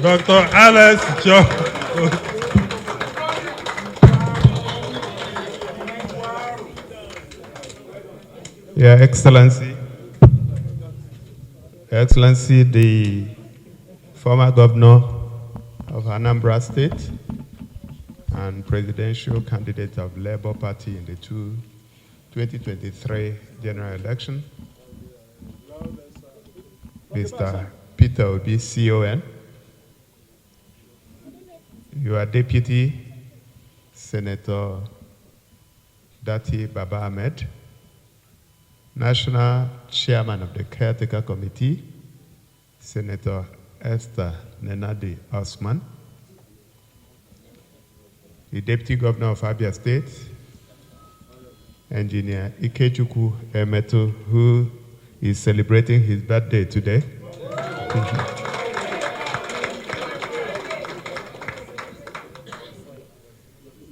Dr. Alex Joe. Your Excellency, the former governor of Anambra State and presidential candidate of Labour Party in the 2023 general election, Mr. Peter Obi, CON, your Deputy Senator Dati Baba Ahmed, National Chairman of the Caretaker Committee, Senator Esther Nenadi Osman, the Deputy Governor of Abia State, Engineer Ikechukwu Emeto, who is celebrating his birthday today.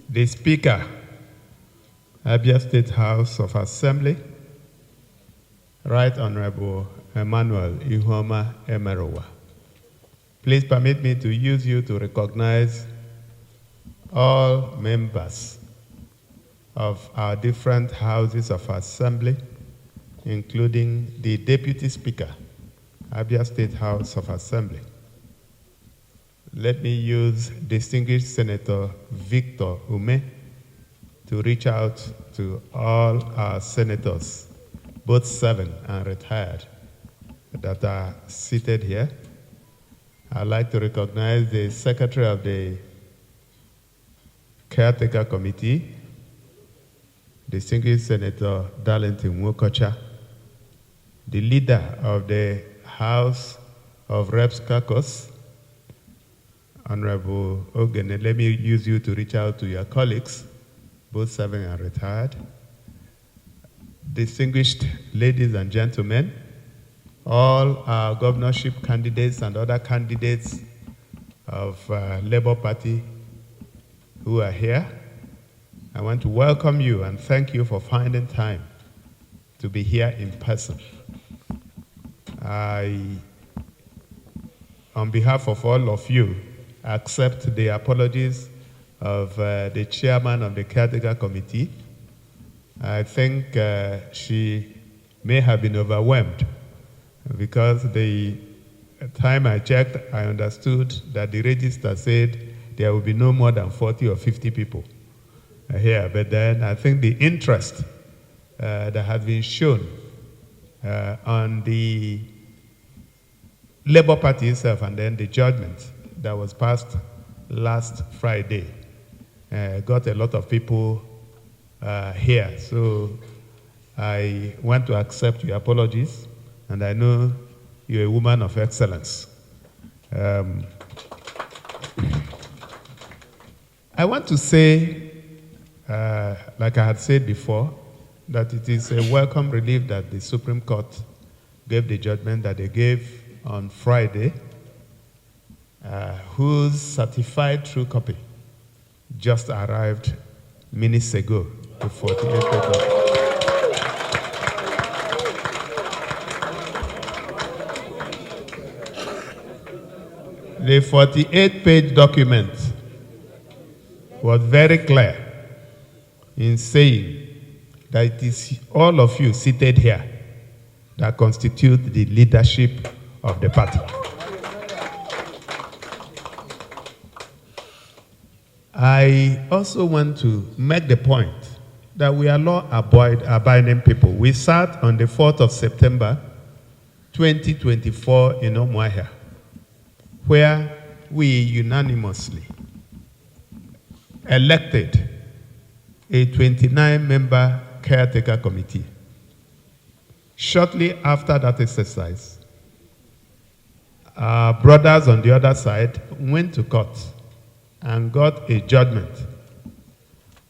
The Speaker, Abia State House of Assembly, Right Honorable Emmanuel Ihoma Emerowa. Please permit me to use you to recognize all members of our different houses of assembly, including the Deputy Speaker, Abia State House of Assembly. Let me use distinguished Senator Victor Ume to reach out to all our senators, both serving and retired, that are seated here. I'd like to recognize the Secretary of the Caretaker Committee, distinguished Senator Darlington Wokocha, the leader of the House of Reps Caucus, Honorable Ogene. Let me use you to reach out to your colleagues, both serving and retired. Distinguished ladies and gentlemen, all our governorship candidates and other candidates of Labour Party who are here, I want to welcome you and thank you for finding time to be here in person. I, on behalf of all of you, accept the apologies of the chairman of the Caretaker Committee. I think she may have been overwhelmed because the time I checked, I understood that the register said there will be no more than 40 or 50 people here. But then I think the interest that has been shown on the Labour Party itself and then the judgment that was passed last Friday got a lot of people here. So I want to accept your apologies, and I know you're a woman of excellence. I want to say, like I had said before, that it is a welcome relief that the Supreme Court gave the judgment that they gave on Friday, whose certified true copy just arrived minutes ago, the 48 pages. The 48-page document was very clear in saying that it is all of you seated here that constitute the leadership of the party. I also want to make the point that we are law-abiding people. We sat on the 4th of September, 2024 in Omoyele, where we unanimously elected a 29-member caretaker committee. Shortly after that exercise, our brothers on the other side went to court and got a judgment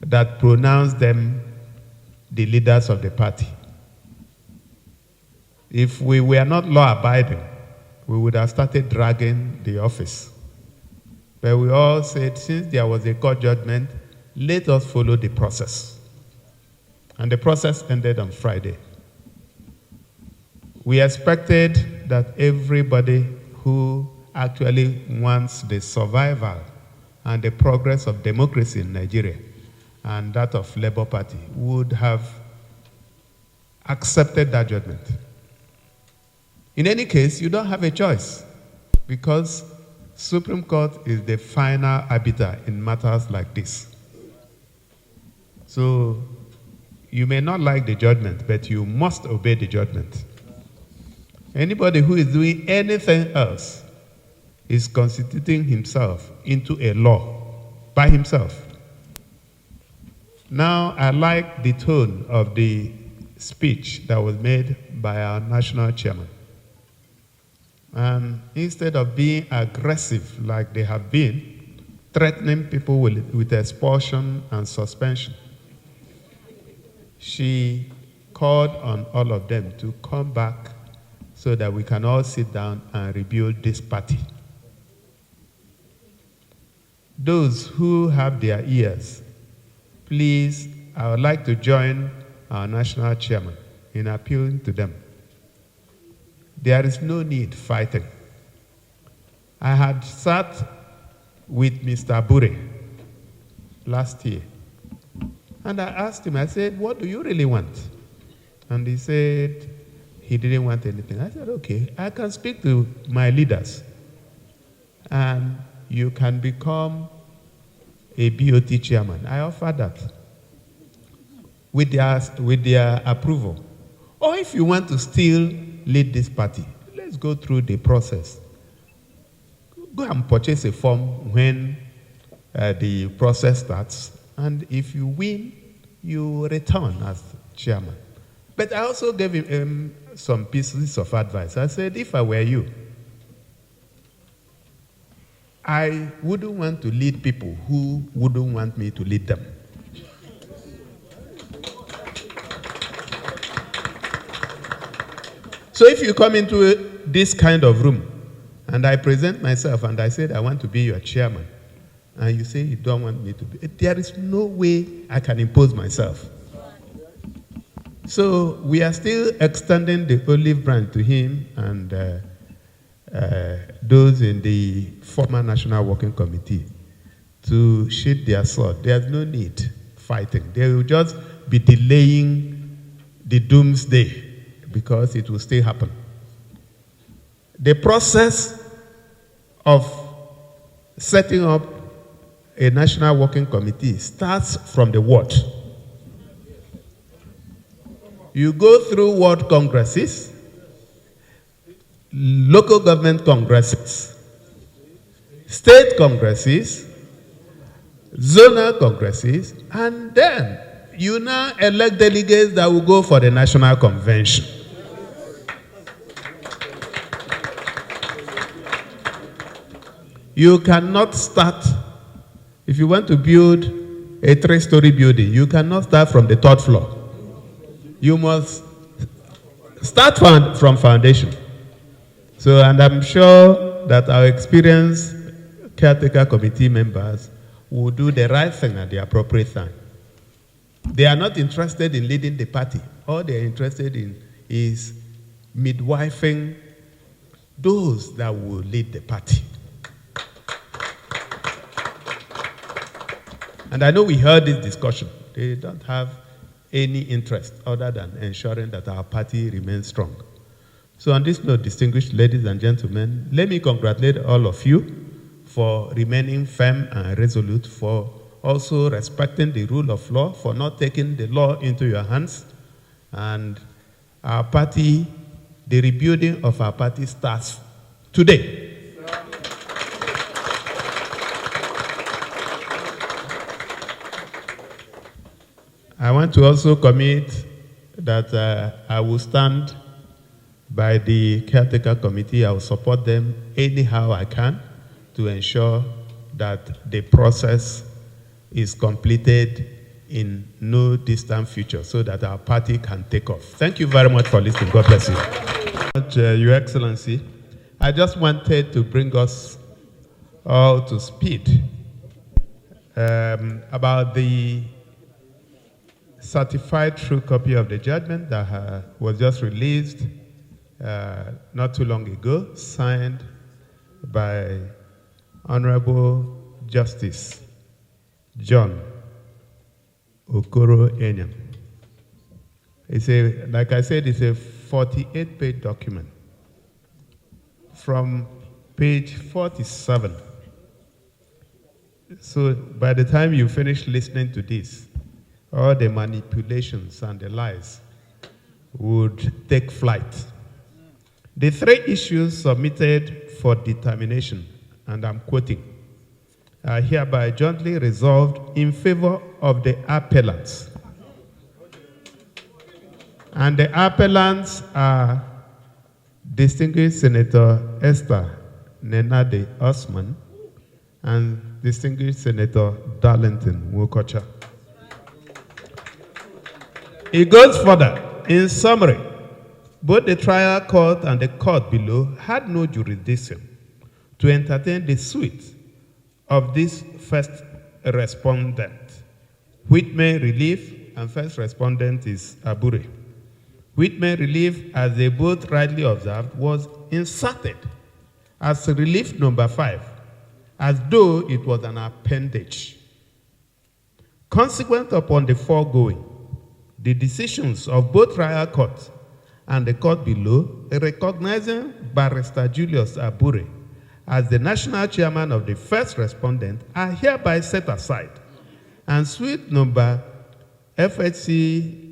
that pronounced them the leaders of the party. If we were not law-abiding, we would have started dragging the office. But we all said, since there was a court judgment, let us follow the process. And the process ended on Friday. We expected that everybody who actually wants the survival and the progress of democracy in Nigeria and that of Labour Party would have accepted that judgment. In any case, you don't have a choice because Supreme Court is the final arbiter in matters like this. So you may not like the judgment, but you must obey the judgment. Anybody who is doing anything else is constituting himself into a law by himself. Now, I like the tone of the speech that was made by our national chairman. And instead of being aggressive like they have been, threatening people with expulsion and suspension, she called on all of them to come back so that we can all sit down and rebuild this party. Those who have their ears, please, I would like to join our national chairman in appealing to them. There is no need fighting. I had sat with Mr. Abure last year, and I asked him, I said, what do you really want? And he said he didn't want anything. I said, okay, I can speak to my leaders, and you can become a BoT chairman. I offer that with their approval. Or if you want to still lead this party, let's go through the process. Go and purchase a form when the process starts, and if you win, you return as chairman. But I also gave him some pieces of advice. I said, if I were you, I wouldn't want to lead people who wouldn't want me to lead them. So if you come into this kind of room and I present myself and I said I want to be your chairman, and you say you don't want me to be, there is no way I can impose myself. So we are still extending the olive branch to him and those in the former National Working Committee to sheath their sword. There's no need fighting. They will just be delaying the doomsday because it will still happen. The process of setting up a National Working Committee starts from the ward. You go through ward congresses, local government congresses, state congresses, zonal congresses, and then you now elect delegates that will go for the national convention. You cannot start, if you want to build a 3-story building, you cannot start from the 3rd floor. You must start from foundation. So, and I'm sure that our experienced caretaker committee members will do the right thing at the appropriate time. They are not interested in leading the party. All they are interested in is midwifing those that will lead the party. And I know we heard this discussion. They don't have any interest other than ensuring that our party remains strong. So on this note, distinguished ladies and gentlemen, let me congratulate all of you for remaining firm and resolute, for also respecting the rule of law, for not taking the law into your hands. And our party, the rebuilding of our party starts today. I want to also commit that I will stand by the caretaker committee. I will support them anyhow I can to ensure that the process is completed in no distant future so that our party can take off. Thank you very much for listening. God bless you. Your Excellency, I just wanted to bring us all to speed about the certified true copy of the judgment that was just released not too long ago, signed by Honorable Justice John Okoro Enyam. Like I said, it's a 48-page document. From page 47. So by the time you finish listening to this, all the manipulations and the lies would take flight. The three issues submitted for determination, and I'm quoting, are hereby jointly resolved in favor of the appellants. And the appellants are Distinguished Senator Esther Nenade Osman and Distinguished Senator Darlington Wokocha. It goes further. In summary, both the trial court and the court below had no jurisdiction to entertain the suit of this first respondent. Whitman Relief, and first respondent is Abure. Whitman Relief, as they both rightly observed, was inserted as relief number 5, as though it was an appendage. Consequent upon the foregoing, the decisions of both trial courts and the court below, recognizing Barrister Julius Abure as the national chairman of the first respondent, are hereby set aside, and suite number FHC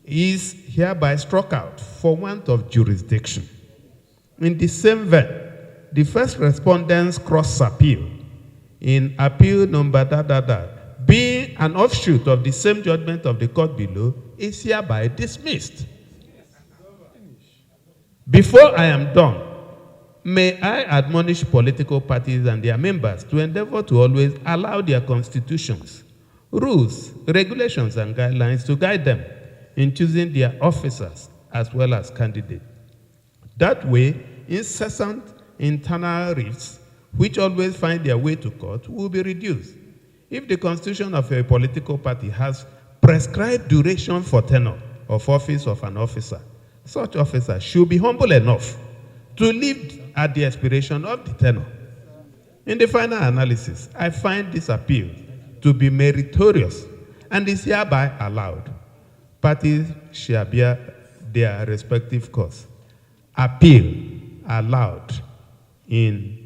is hereby struck out for want of jurisdiction. In the same vein, the first respondent's cross appeal in appeal number being an offshoot of the same judgment of the court below is hereby dismissed. Before I am done, may I admonish political parties and their members to endeavor to always allow their constitutions, rules, regulations, and guidelines to guide them in choosing their officers as well as candidates. That way, incessant internal rifts, which always find their way to court, will be reduced. If the constitution of a political party has prescribed duration for tenure of office of an officer, such officer should be humble enough to live at the expiration of the tenure. In the final analysis, I find this appeal to be meritorious and is hereby allowed. Parties shall bear their respective course. Appeal allowed in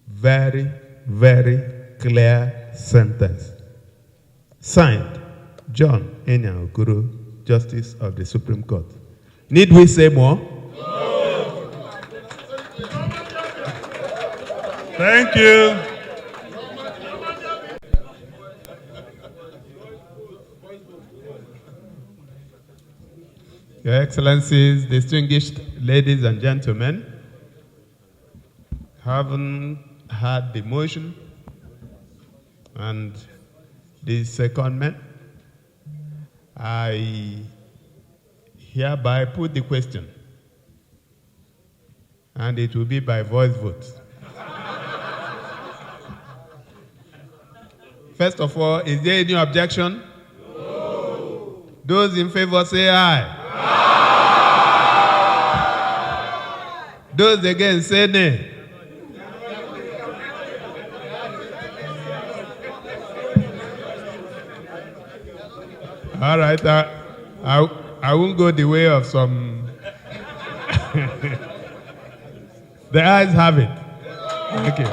very, very clear sentence. Signed, John Enya Okoro, Justice of the Supreme Court. Need we say more? No. Thank you. Your Excellencies, distinguished ladies and gentlemen, having heard the motion and the secondment, I hereby put the question, and it will be by voice vote. First of all, is there any objection? No. Those in favor say aye. Those against say nay. All right, I won't go the way of some. The ayes have it. Thank you.